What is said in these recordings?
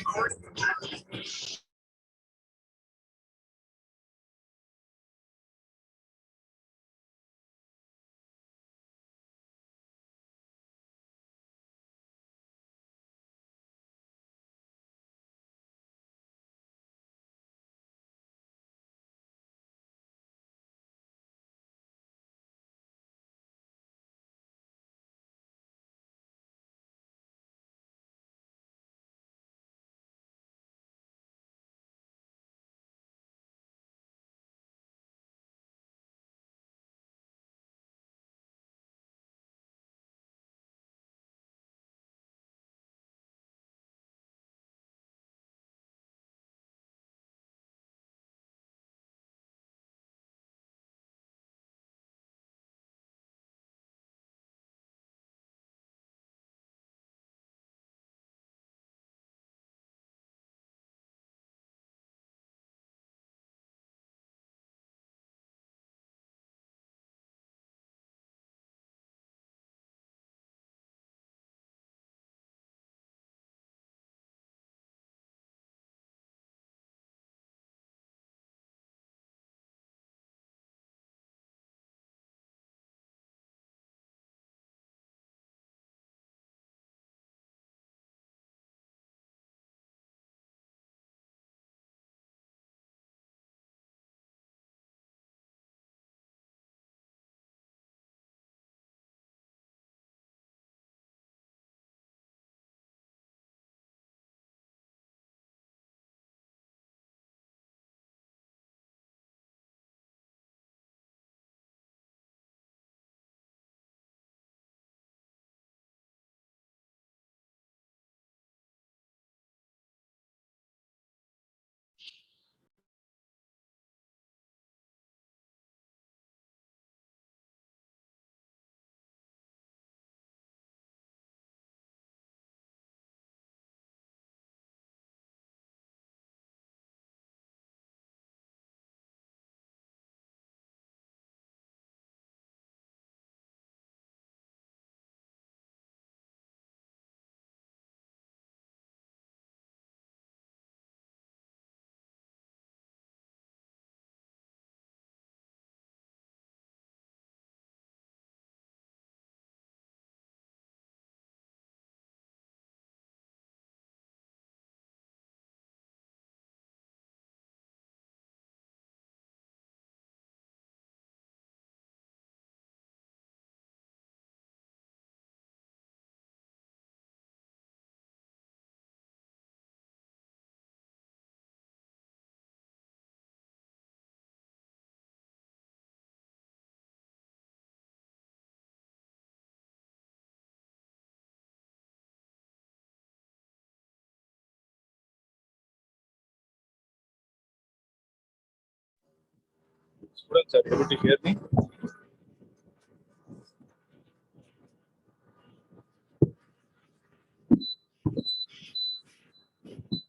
Students, are you able to hear me?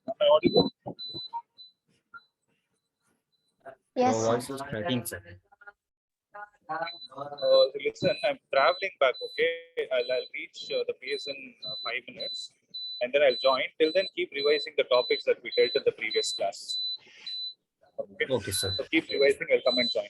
Am I audible? Yes, Your sir. voice is cracking, sir. Listen, I'm traveling back. Okay, I'll reach the place in 5 minutes, and then I'll join. Till then, keep revising the topics that we dealt in the previous class. Okay. Okay, sir. So keep revising. I'll come and join.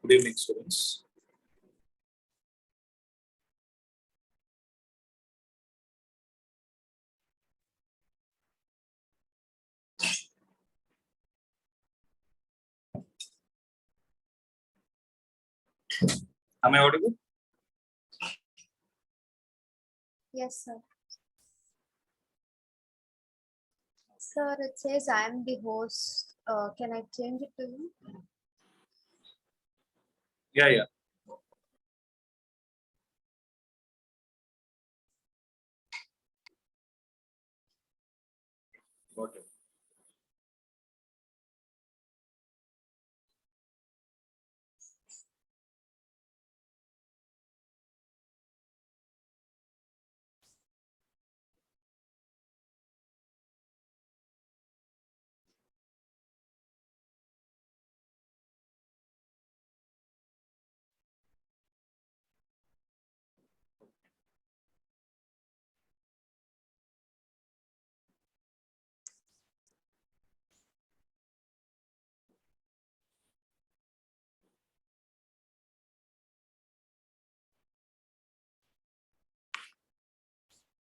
Good evening, students. Am I audible? Yes, sir. Sir, it says I am the host. Can I change it to you? Yeah. Got it.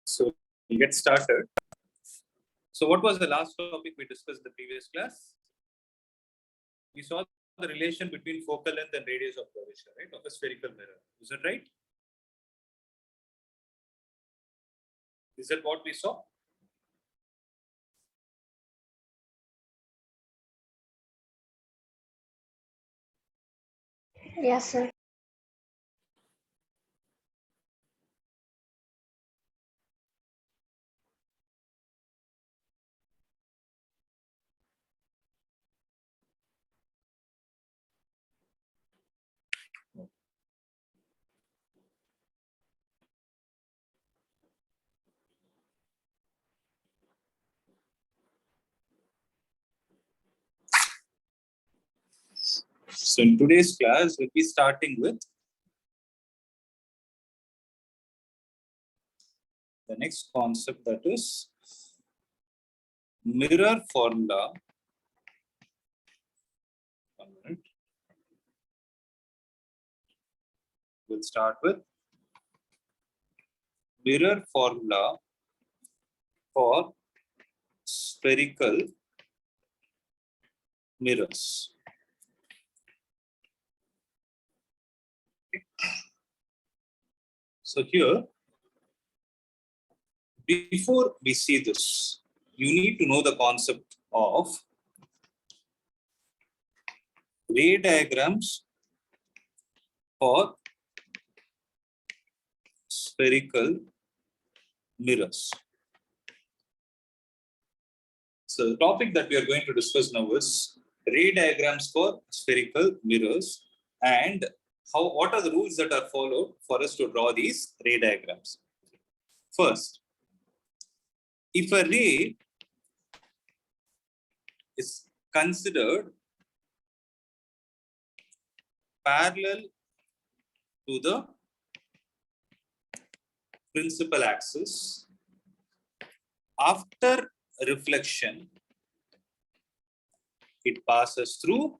So we'll get started. So what was the last topic we discussed in the previous class? We saw the relation between focal length and radius of curvature, right, of a spherical mirror. Is that right? Is that what we saw? Yes, sir. So in today's class, we'll be starting with the next concept, that is mirror formula. 1 minute. We'll start with mirror formula for spherical mirrors. So here, before we see this, you need to know the concept of ray diagrams for spherical mirrors. So the topic that we are going to discuss now is ray diagrams for spherical mirrors and what are the rules that are followed for us to draw these ray diagrams. First, if a ray is considered parallel to the principal axis, after reflection, it passes through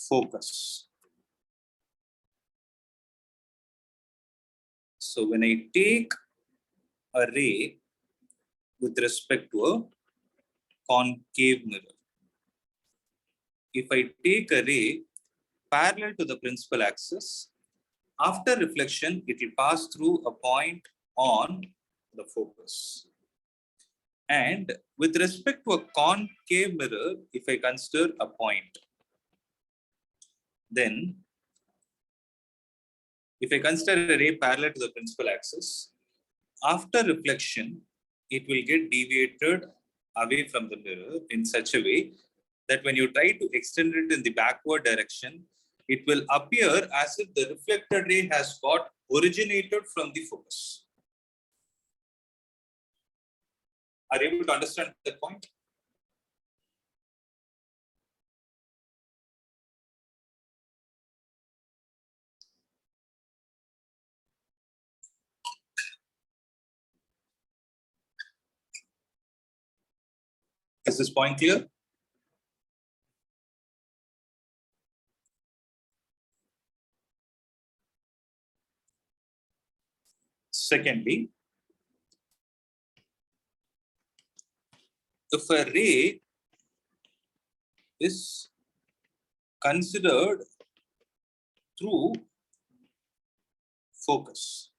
focus. So when I take a ray with respect to a concave mirror, if I take a ray parallel to the principal axis, after reflection, it will pass through a point on the focus. And with respect to a concave mirror, if I consider a point, then if I consider a ray parallel to the principal axis, after reflection, it will get deviated away from the mirror in such a way that when you try to extend it in the backward direction, it will appear as if the reflected ray has got originated from the focus. Are you able to understand that point? Is this point clear? Secondly, if a ray is considered through focus,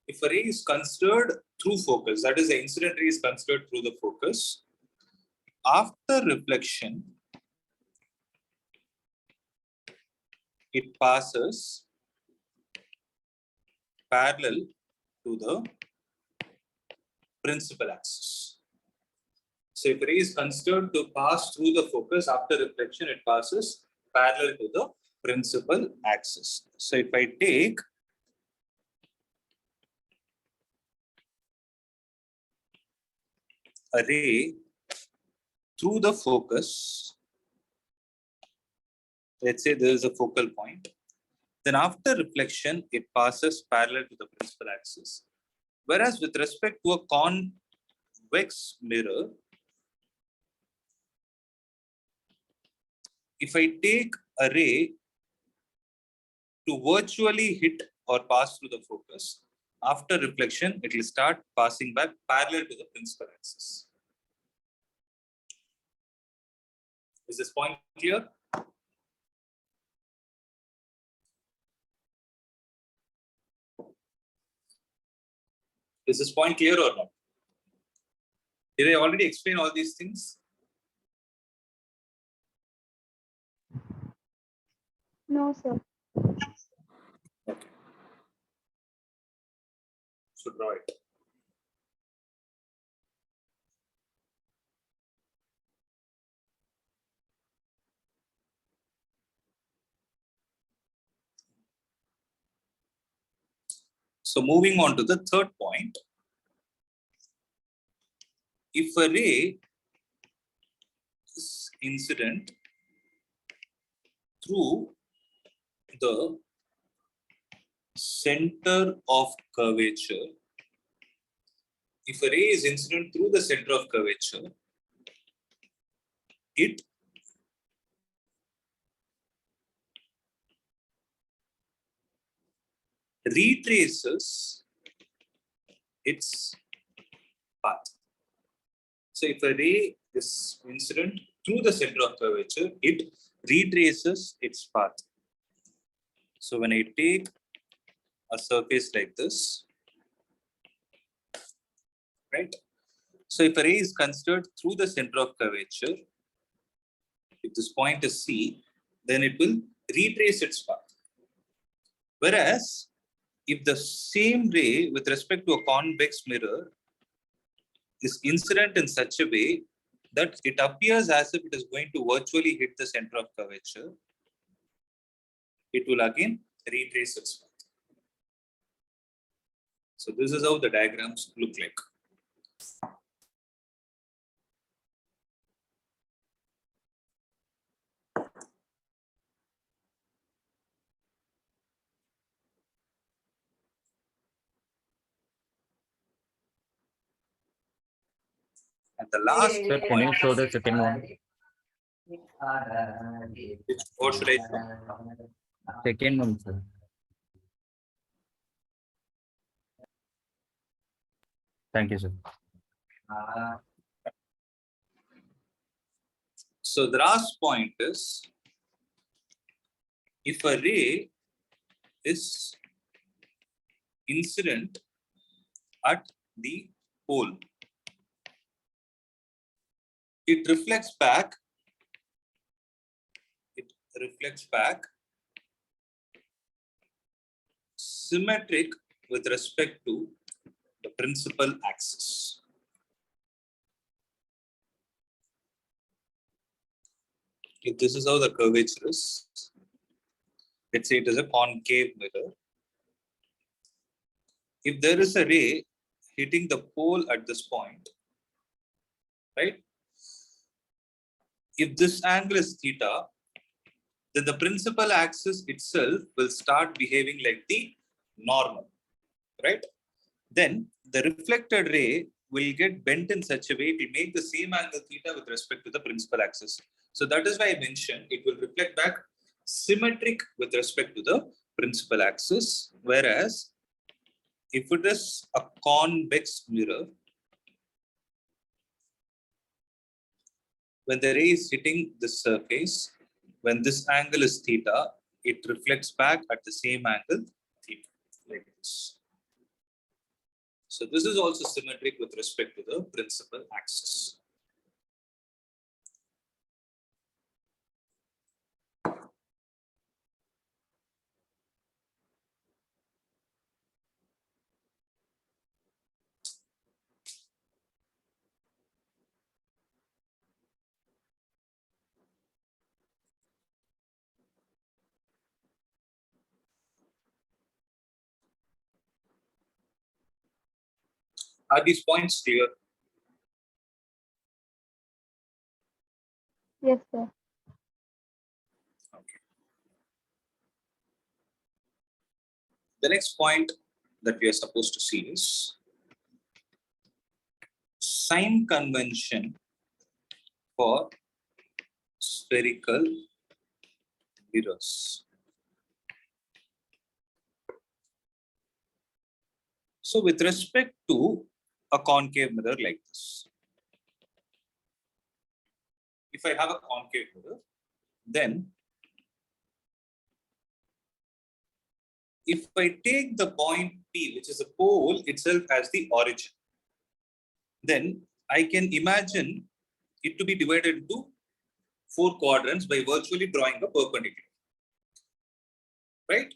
if a ray is considered through focus, that is, the incident ray is considered through the focus, after reflection, it passes parallel to the principal axis. So if a ray is considered to pass through the focus, after reflection, it passes parallel to the principal axis. So if I take a ray through the focus, let's say there is a focal point, then after reflection, it passes parallel to the principal axis. Whereas with respect to a convex mirror, if I take a ray to virtually hit or pass through the focus, after reflection, it will start passing back parallel to the principal axis. Is this point clear? Is this point clear or not? Did I already explain all these things? No, sir. Okay. So draw it. So moving on to the third point. If a ray is incident through the center of curvature, if a ray is incident through the center of curvature, it retraces its path. So if a ray is incident through the center of curvature, it retraces its path. So when I take a surface like this, right? So if a ray is considered through the center of curvature, if this point is C, then it will retrace its path. Whereas if the same ray with respect to a convex mirror is incident in such a way that it appears as if it is going to virtually hit the center of curvature, it will again retrace its path. So this is how the diagrams look like. And the last Sir, can you show the second one? what should I show? Second one, sir. Thank you, sir. So the last point is, if a ray is incident at the pole, it reflects back symmetric with respect to the principal axis. If this is how the curvature is, let's say it is a concave mirror. If there is a ray hitting the pole at this point, right? If this angle is theta, then the principal axis itself will start behaving like the normal, right? Then the reflected ray will get bent in such a way it will make the same angle theta with respect to the principal axis. So that is why I mentioned it will reflect back symmetric with respect to the principal axis, whereas if it is a convex mirror, when the ray is hitting the surface, when this angle is theta, it reflects back at the same angle theta, like this. So this is also symmetric with respect to the principal axis. Are these points clear? Yes, sir. Okay. The next point that we are supposed to see is sign convention for spherical mirrors. So with respect to a concave mirror like this, if if I have a concave mirror, then if I take the point P, which is a pole itself as the origin, then I can imagine it to be divided into 4 quadrants by virtually drawing a perpendicular, right?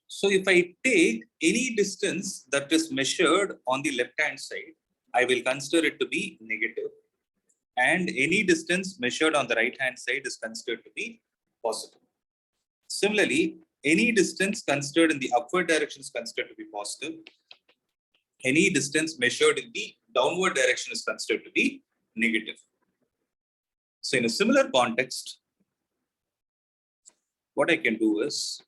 So if I take any distance that is measured on the left-hand side, I will consider it to be negative. And any distance measured on the right-hand side is considered to be positive. Similarly, any distance considered in the upward direction is considered to be positive. Any distance measured in the downward direction is considered to be negative. So in a similar context, what I can do is,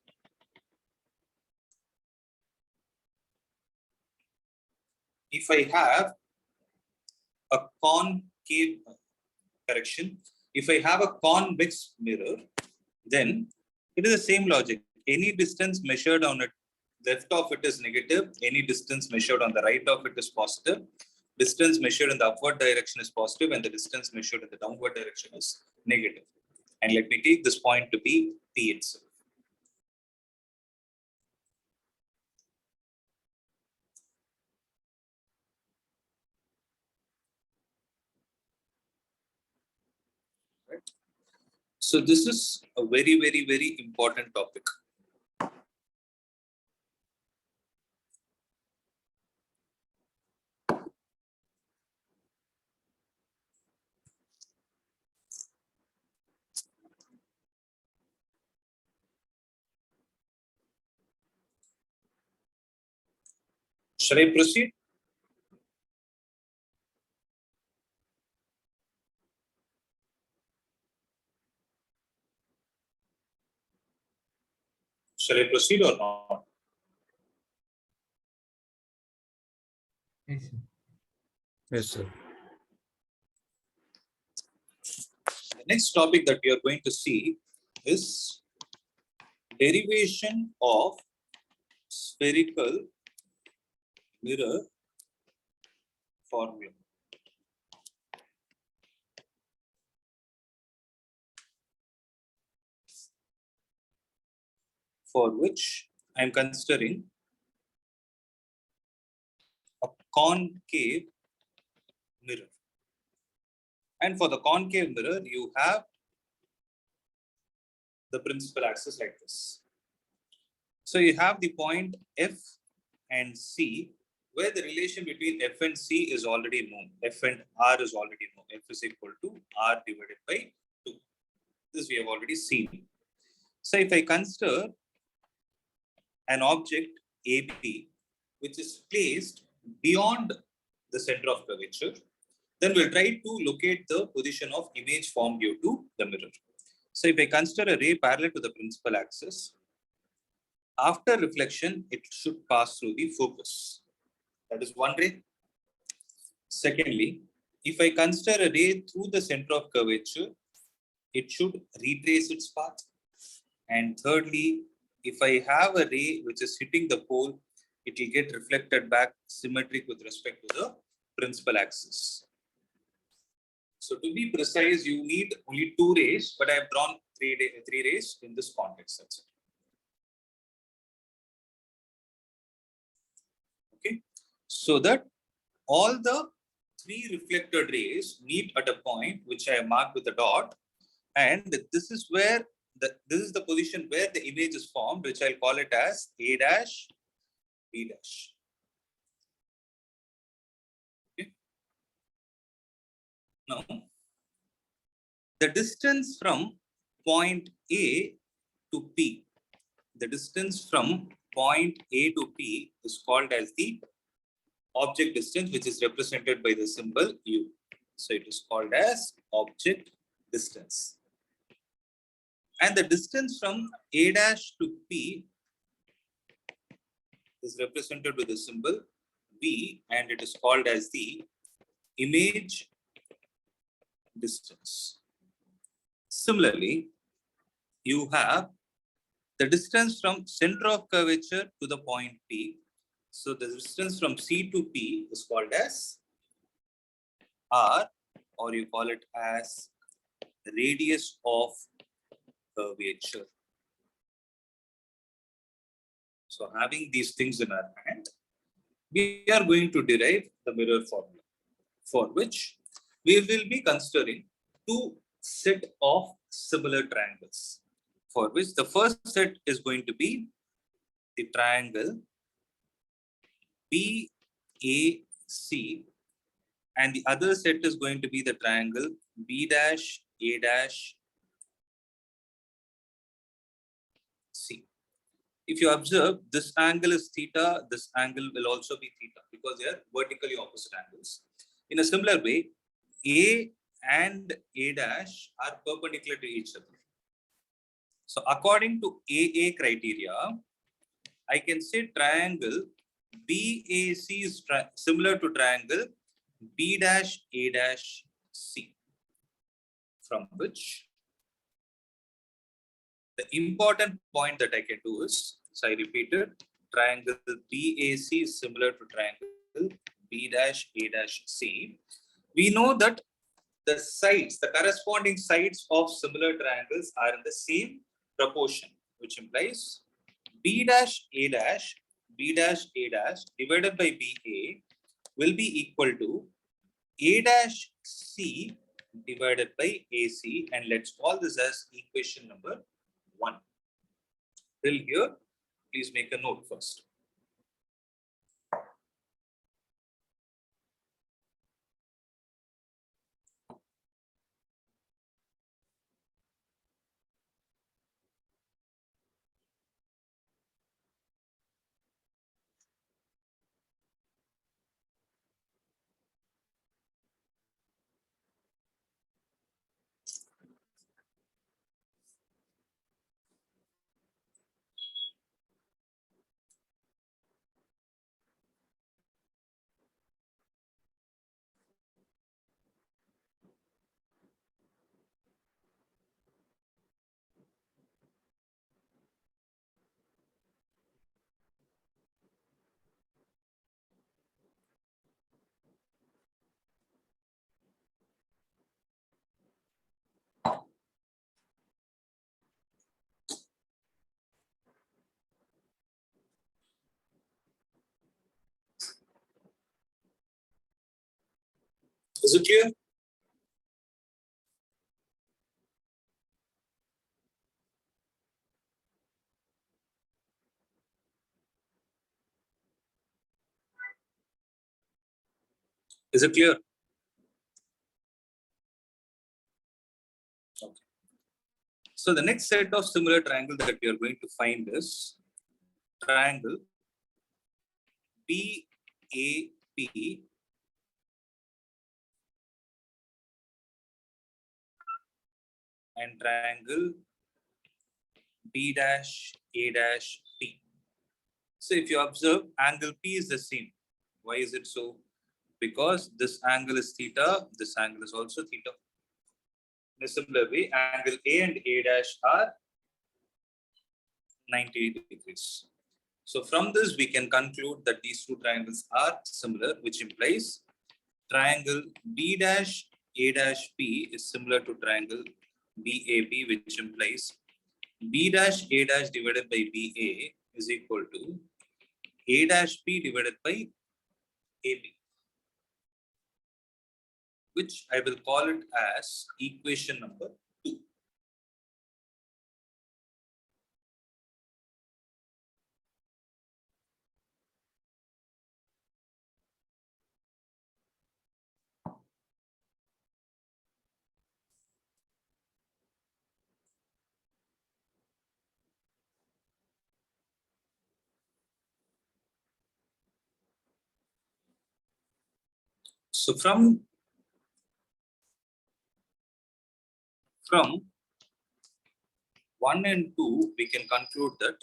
if I have a concave correction, if I have a convex mirror, then it is the same logic. Any distance measured on it, left of it is negative. Any distance measured on the right of it is positive. Distance measured in the upward direction is positive, and the distance measured in the downward direction is negative. And let me take this point to be P itself. Right. So this is a very, very, very important topic. Shall I proceed? Shall I proceed or not? Yes, sir. Yes, sir. The next topic that we are going to see is derivation of spherical mirror formula. For which I am considering a concave mirror. And for the concave mirror, you have the principal axis like this. So you have the point F and C, where the relation between F and C is already known. F and R is already known. F is equal to R divided by 2. This we have already seen. So if I consider an object AB, which is placed beyond the center of curvature, then we'll try to locate the position of image formed due to the mirror. So if I consider a ray parallel to the principal axis, after reflection, it should pass through the focus. That is one ray. Secondly, if I consider a ray through the center of curvature, it should retrace its path. And thirdly, if I have a ray which is hitting the pole, it will get reflected back symmetric with respect to the principal axis. So to be precise, you need only 2 rays, but I have drawn 3 rays in this context. That's it. Okay, so that all the 3 reflected rays meet at a point which I have marked with a dot, and this is where this is the position where the image is formed, which I'll call it as A dash, B dash. Okay. Now, the distance from point A to P, the distance from point A to P is called as the object distance, which is represented by the symbol U. So it is called as object distance. And the distance from A dash to P is represented with the symbol V, and it is called as the image distance. Similarly, you have the distance from center of curvature to the point P. So the distance from C to P is called as R, or you call it as radius of curvature. So having these things in our hand, we are going to derive the mirror formula, for which we will be considering two set of similar triangles, for which the first set is going to be the triangle BAC, and the other set is going to be the triangle B dash A dash C. If you observe, this angle is theta, this angle will also be theta because they are vertically opposite angles. In a similar way, A and A dash are perpendicular to each other. So according to AA criteria, I can say triangle BAC is similar to triangle B dash A dash C, from which the important point that I can do is, so I repeated, triangle BAC is similar to triangle B dash A dash C. We know that the sides, the corresponding sides of similar triangles are in the same proportion, which implies B dash A dash divided by BA will be equal to A dash C divided by AC, and let's call this as equation number 1. Till here, please make a note first. Is it clear? Is it clear? Okay. So the next set of similar triangle that we are going to find is triangle BAP and triangle B dash A dash P. So if you observe, angle P is the same. Why is it so? Because this angle is theta, this angle is also theta. In a similar way, angle A and A dash are 90 degrees. So from this, we can conclude that these two triangles are similar, which implies triangle B dash A dash P is similar to triangle BAP, which implies B dash A dash divided by BA is equal to A dash P divided by AB, which I will call it as equation number 2. So from 1 and 2, we can conclude that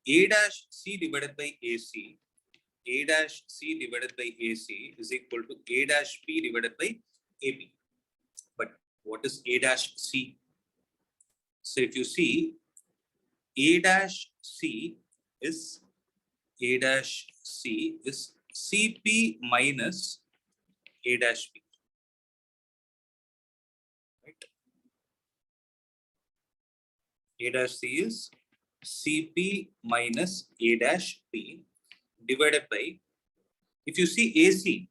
A dash C divided by AC, A dash C divided by AC is equal to A dash P divided by AB. But what is A dash C? So if you see, A dash C is CP minus A dash P. Right? A dash C is CP minus A dash P divided by, if you see AC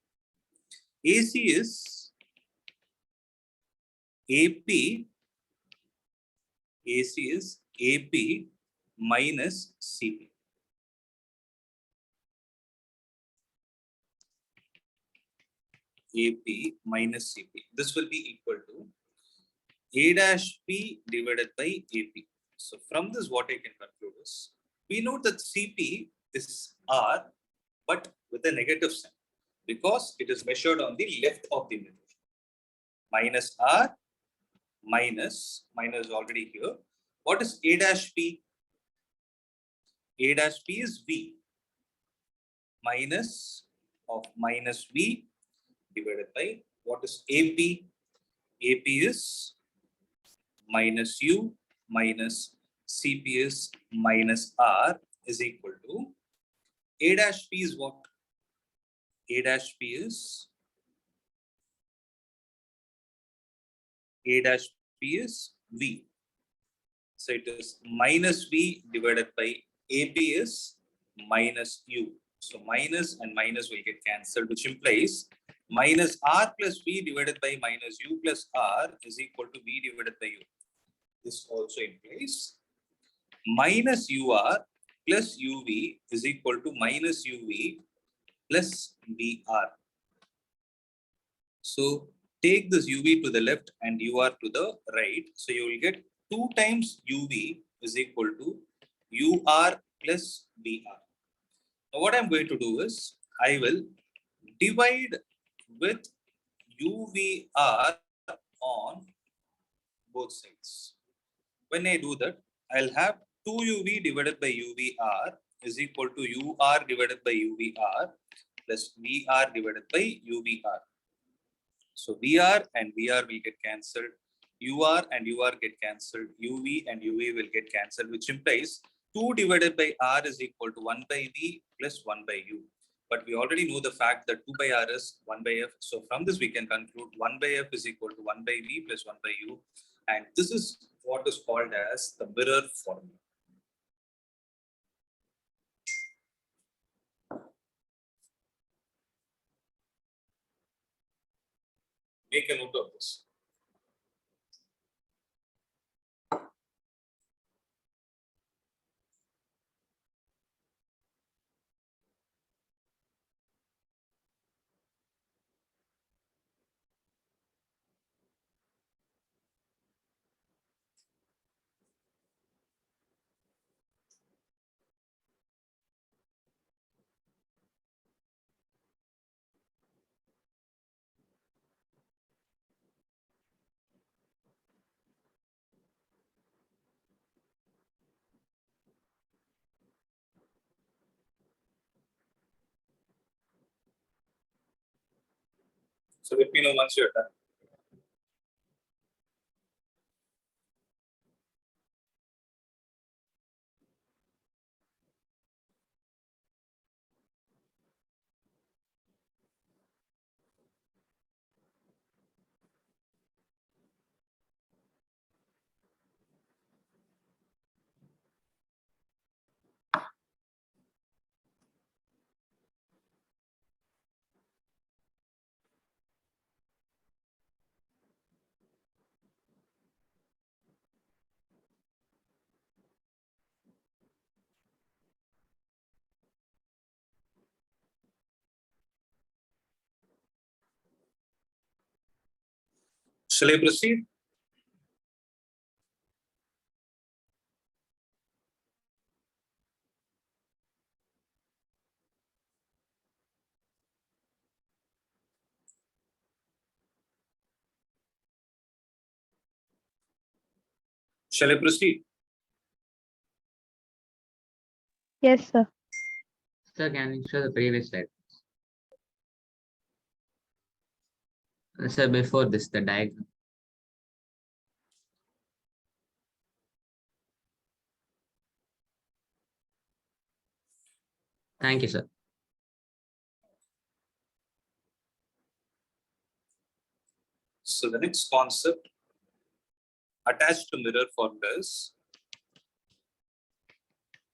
is AP, AC is AP minus CP. AP minus CP. This will be equal to A dash P divided by AP. So from this, what I can conclude is, we know that CP is R, but with a negative sign, because it is measured on the left of the mirror. Minus R, minus already here. What is A dash P? A dash P is V, minus of minus V divided by, what is AP? AP is minus U minus CP is minus R is equal to A dash P is what? A dash P is V. So it is minus V divided by AP is minus U. So minus and minus will get cancelled, which implies minus R plus V divided by minus U plus R is equal to V divided by U. This also implies minus UR plus UV is equal to minus UV plus VR. So take this UV to the left and UR to the right. So you will get 2 times UV is equal to UR plus VR. Now what I'm going to do is, I will divide with UVR on both sides. When I do that, I'll have 2UV divided by UVR is equal to UR divided by UVR plus VR divided by UVR. So VR and VR will get cancelled. UR and UR get cancelled. UV and UV will get cancelled, which implies 2 divided by R is equal to 1 by V plus 1 by U. But we already know the fact that 2 by R is 1 by F. So from this, we can conclude 1 by F is equal to 1 by V plus 1 by U. And this is what is called as the mirror formula. Make a note of this. So let me know once you're done. Shall I proceed? Shall I proceed? Yes, sir. Sir, can you show the previous slide? Sir, before this, the diagram. Thank you, sir. So the next concept attached to mirror formula is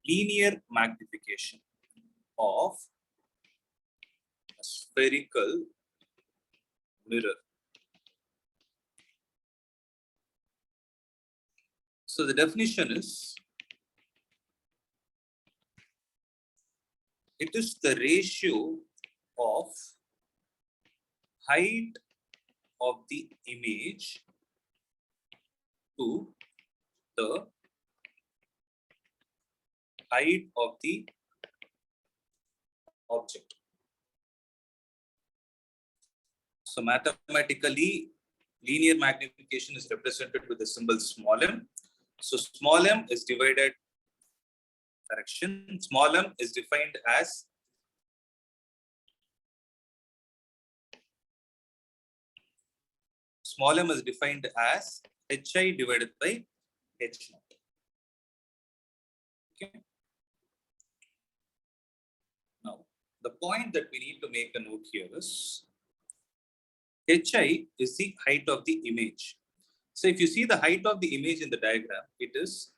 linear magnification of a spherical mirror. So the definition is, it is the ratio of height of the image to the height of the object. So mathematically, linear magnification is represented with the symbol small m. So small m is divided, correction, small m is defined as hi divided by h naught. Okay. Now, the point that we need to make a note here is hi is the height of the image. So if you see the height of the image in the diagram, it is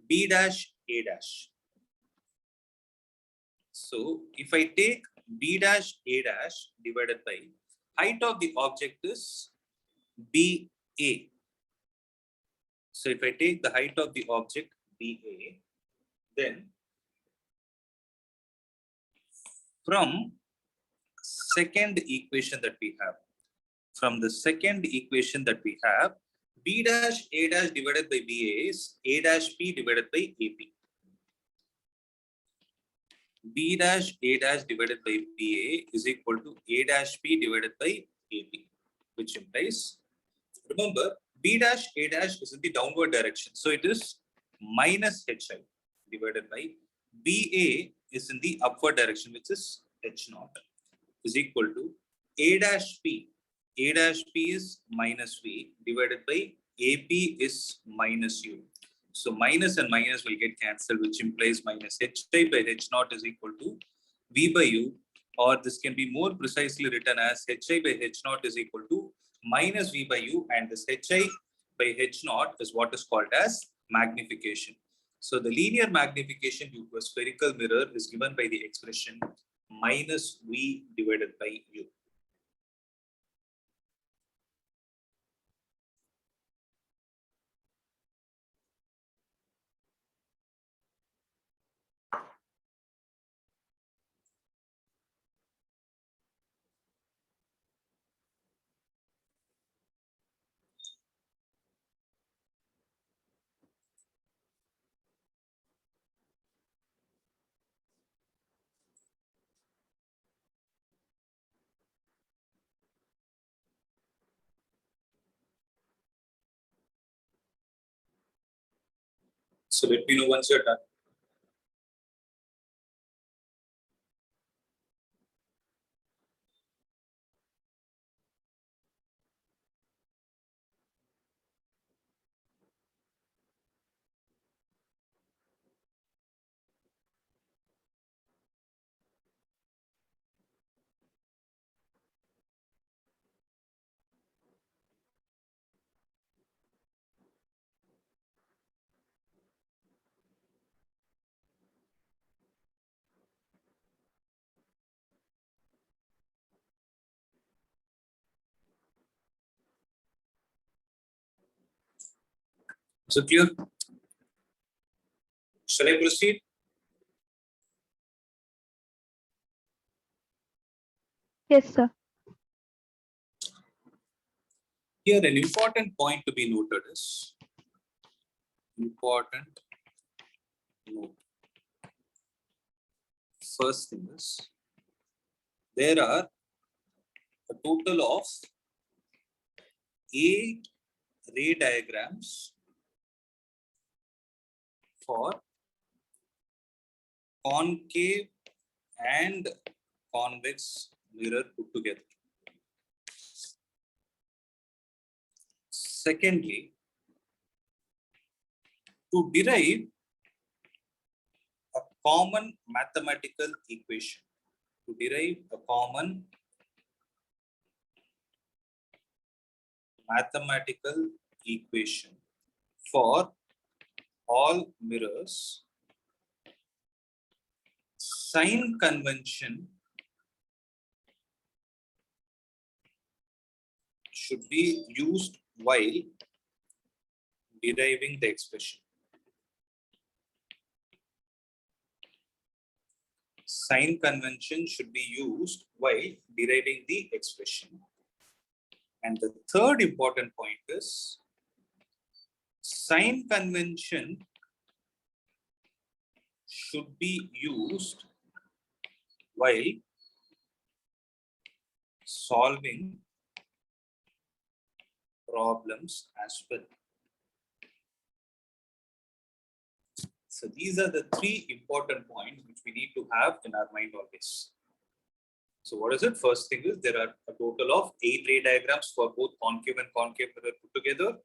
b dash a dash. So if I take b dash a dash divided by height of the object is BA. So if I take the height of the object BA, then from second equation that we have, B dash A dash divided by BA is A dash P divided by AP. B dash A dash divided by BA is equal to A dash P divided by AP, which implies, remember, B dash A dash is in the downward direction. So it is minus HI divided by BA is in the upward direction, which is H naught, is equal to A dash P. A dash P is minus V divided by AP is minus U. So minus and minus will get cancelled, which implies minus HI by H naught is equal to V by U, or this can be more precisely written as HI by H naught is equal to minus V by U, and this HI by H naught is what is called as magnification. So the linear magnification due to a spherical mirror is given by the expression minus V divided by U. So let me know once you're done. So clear? Shall I proceed? Yes, sir. Here, an important point to be noted is important note. First thing is, there are a total of 8 ray diagrams for concave and convex mirror put together. Secondly, to derive a common mathematical equation, for all mirrors sign convention should be used while deriving the expression. Sign convention should be used while deriving the expression. And the third important point is sign convention should be used while solving problems as well. So these are the three important points which we need to have in our mind always. So what is it? First thing is there are a total of 8 ray diagrams for both concave and concave mirror put together.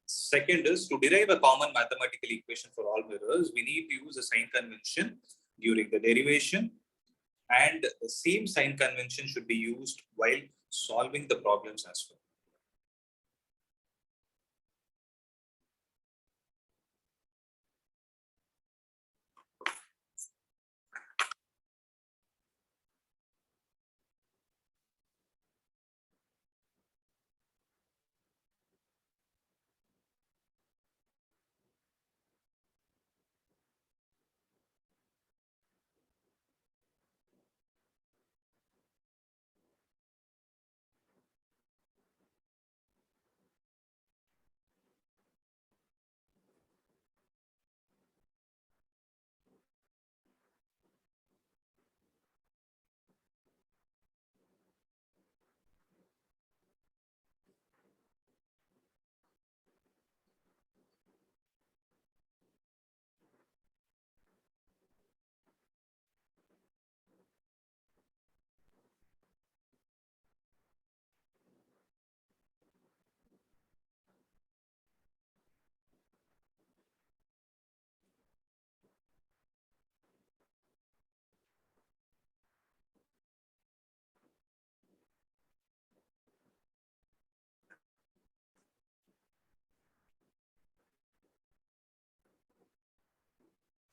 Second is to derive a common mathematical equation for all mirrors, we need to use a sign convention during the derivation, and the same sign convention should be used while solving the problems as well.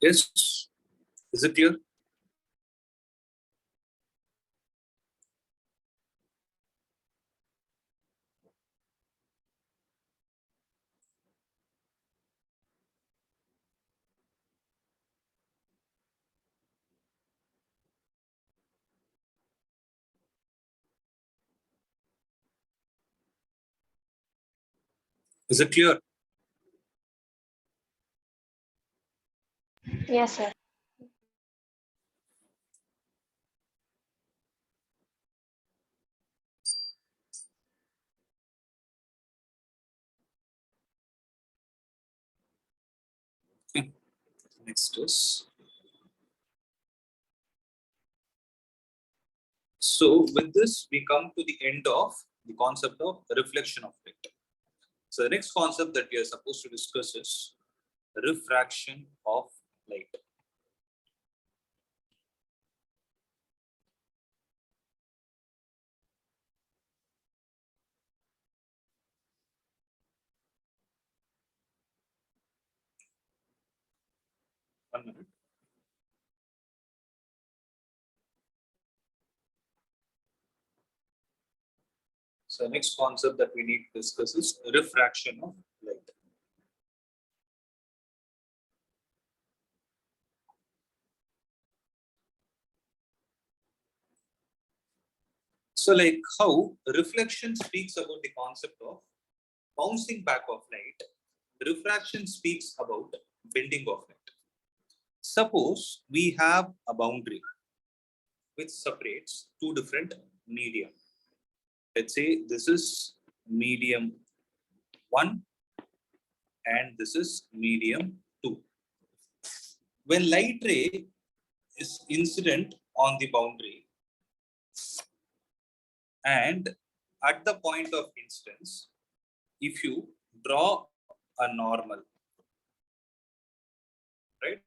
Yes, is it clear? Is it clear? Yes, sir. Okay. Next is. So with this, we come to the end of the concept of reflection of light. So the next concept that we are supposed to discuss is refraction of light. One minute. So the next concept that we need to discuss is refraction of light. So like how reflection speaks about the concept of bouncing back of light, refraction speaks about bending of light. Suppose we have a boundary which separates two different medium. Let's say this is medium 1 and this is medium 2. When light ray is incident on the boundary and at the point of incidence, if you draw a normal, right,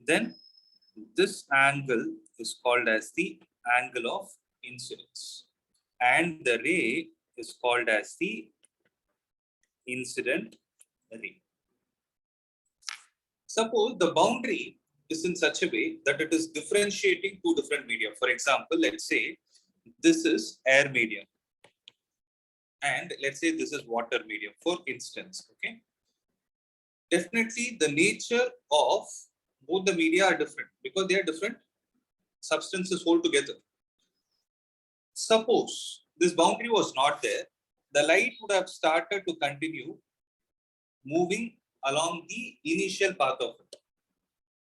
then this angle is called as the angle of incidence and the ray is called as the incident ray. Suppose the boundary is in such a way that it is differentiating two different media. For example, let's say this is air medium and let's say this is water medium, for instance. Okay. Definitely the nature of both the media are different because they are different substances altogether. Suppose this boundary was not there, the light would have started to continue moving along the initial path of it.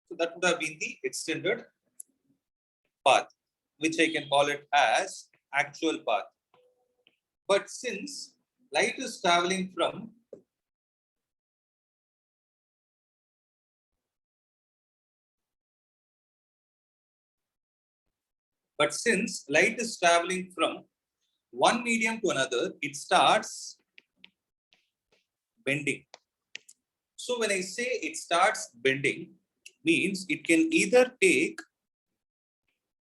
So that would have been the extended path, which I can call it as actual path. But since light is traveling from one medium to another, it starts bending. So when I say it starts bending, means it can either take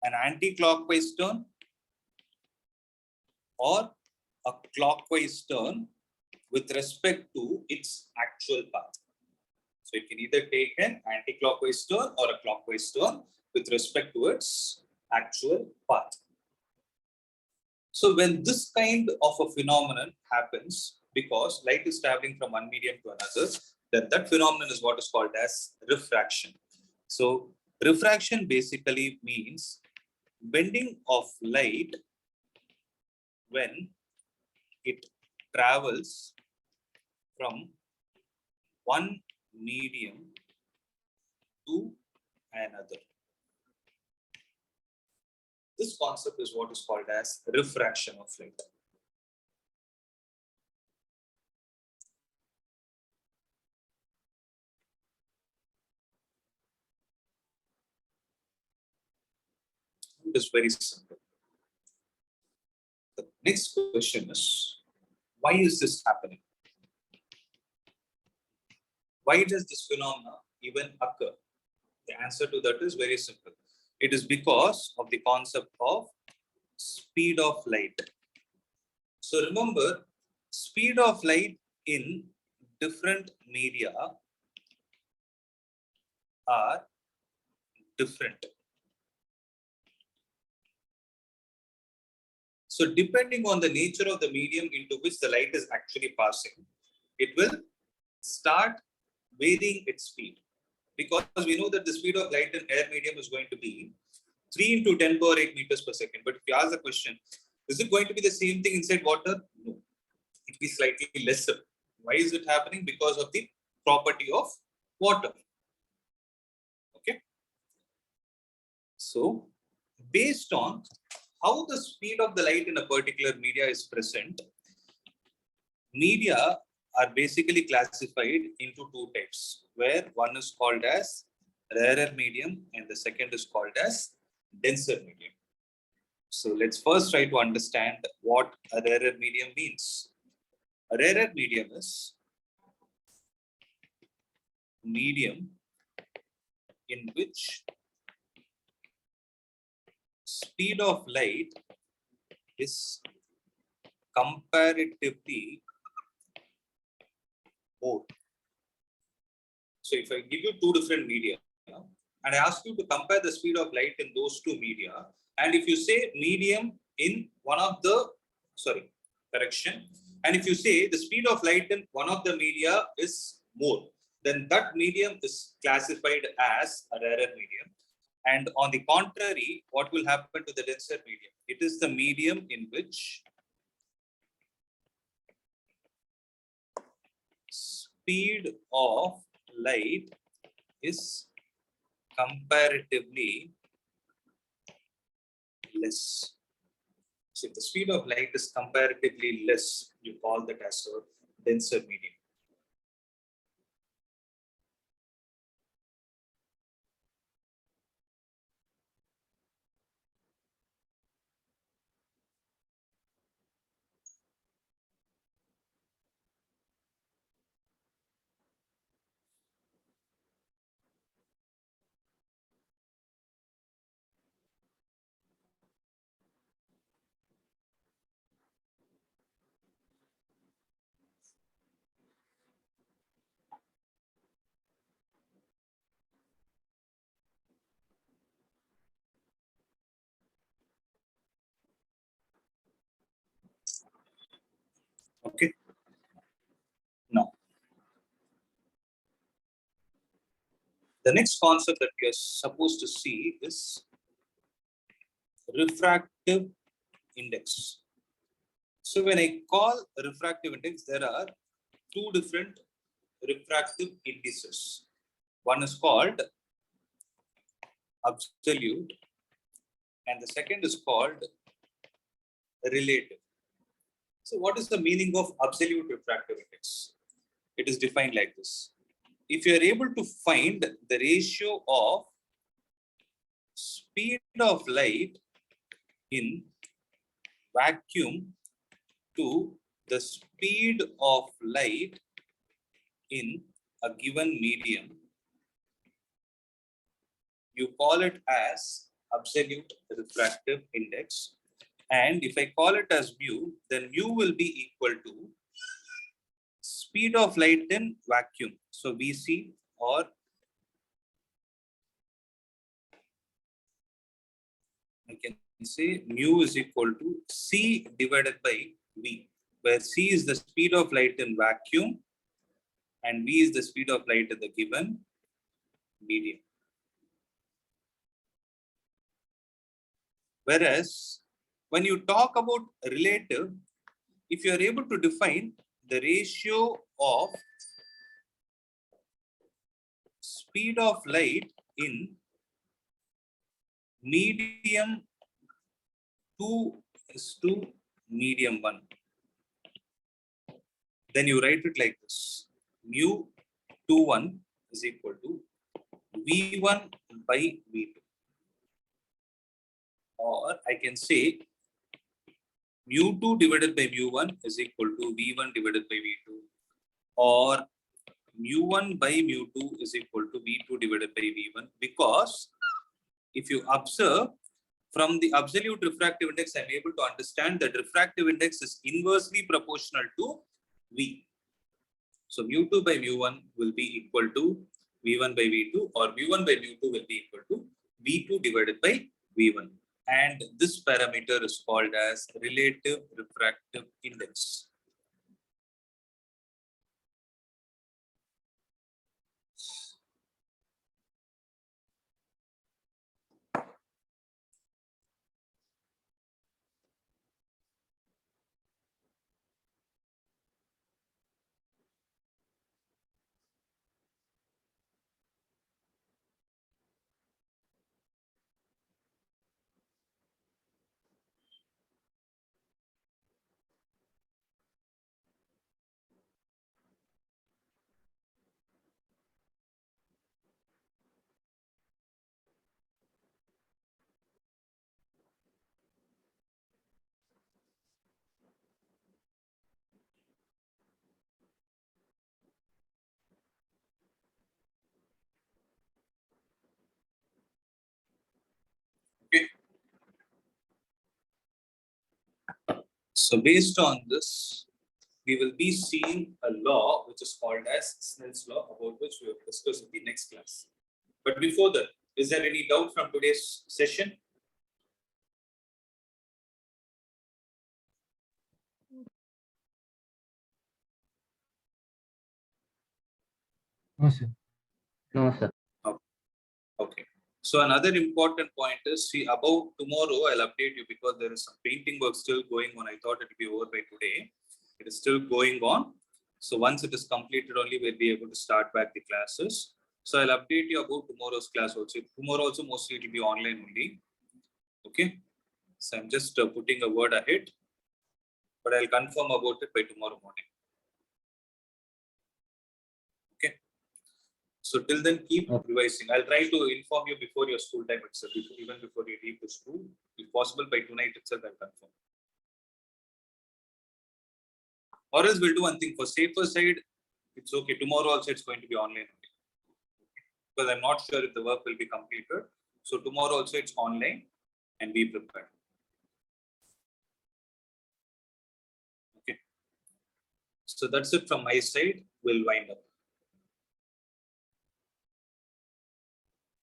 an anti-clockwise turn or a clockwise turn with respect to its actual path. So it can either take an anti-clockwise turn or a clockwise turn with respect to its actual path. So when this kind of a phenomenon happens, because light is traveling from one medium to another, then that phenomenon is what is called as refraction. So refraction basically means bending of light when it travels from one medium to another. This concept is what is called as refraction of light. It is very simple. The next question is, why is this happening? Why does this phenomena even occur? The answer to that is very simple. It is because of the concept of speed of light. So remember, speed of light in different media are different. So depending on the nature of the medium into which the light is actually passing, it will start varying its speed. Because we know that the speed of light in air medium is going to be 3 into 10 power 8 meters per second. But if you ask the question, is it going to be the same thing inside water? No, it will be slightly lesser. Why is it happening? Because of the property of water. Okay. So based on how the speed of the light in a particular media is present, media are basically classified into two types, where one is called as rarer medium and the second is called as denser medium. So let's first try to understand what a rarer medium means. A rarer medium is medium in which speed of light is comparatively more. So if I give you two different media and I ask you to compare the speed of light in those two media, and if you say medium in one of the, and if you say the speed of light in one of the media is more, then that medium is classified as a rarer medium. And on the contrary, what will happen to the denser medium? It is the medium in which speed of light is comparatively less. So if the speed of light is comparatively less, you call that as a denser medium. Okay. Now, the next concept that we are supposed to see is refractive index. So when I call refractive index, there are two different refractive indices. One is called absolute and the second is called relative. So what is the meaning of absolute refractive index? It is defined like this. If you are able to find the ratio of speed of light in vacuum to the speed of light in a given medium, you call it as absolute refractive index. And if I call it as mu, then mu will be equal to speed of light in vacuum. So VC, or I can say mu is equal to C divided by V, where C is the speed of light in vacuum and V is the speed of light in the given medium. Whereas when you talk about relative, if you are able to define the ratio of speed of light in medium 2 is to medium 1, then you write it like this: mu 21 is equal to V1 by V2. Or I can say mu2 divided by mu1 is equal to V1 divided by V2. Or mu1 by mu2 is equal to V2 divided by V1. Because if you observe from the absolute refractive index, I'm able to understand that refractive index is inversely proportional to V. So mu2 by mu1 will be equal to V1 by V2, or mu1 by mu2 will be equal to V2 divided by V1. And this parameter is called as relative refractive index. Okay. So based on this, we will be seeing a law which is called as Snell's law, about which we will discuss in the next class. But before that, is there any doubt from today's session? No, sir. No, sir. Okay. So another important point is, see, about tomorrow, I'll update you because there is some painting work still going on. I thought it would be over by today. It is still going on. So once it is completed, only we'll be able to start back the classes. So I'll update you about tomorrow's class also. Tomorrow also mostly it will be online only. Okay. So I'm just putting a word ahead, but I'll confirm about it by tomorrow morning. Okay. So till then, keep revising. I'll try to inform you before your school time itself, even before you leave the school. If possible, by tonight itself, I'll confirm. Or else we'll do one thing. For safer side, it's okay. Tomorrow also it's going to be online only. Because I'm not sure if the work will be completed. So tomorrow also it's online, and be prepared. Okay. So that's it from my side. We'll wind up.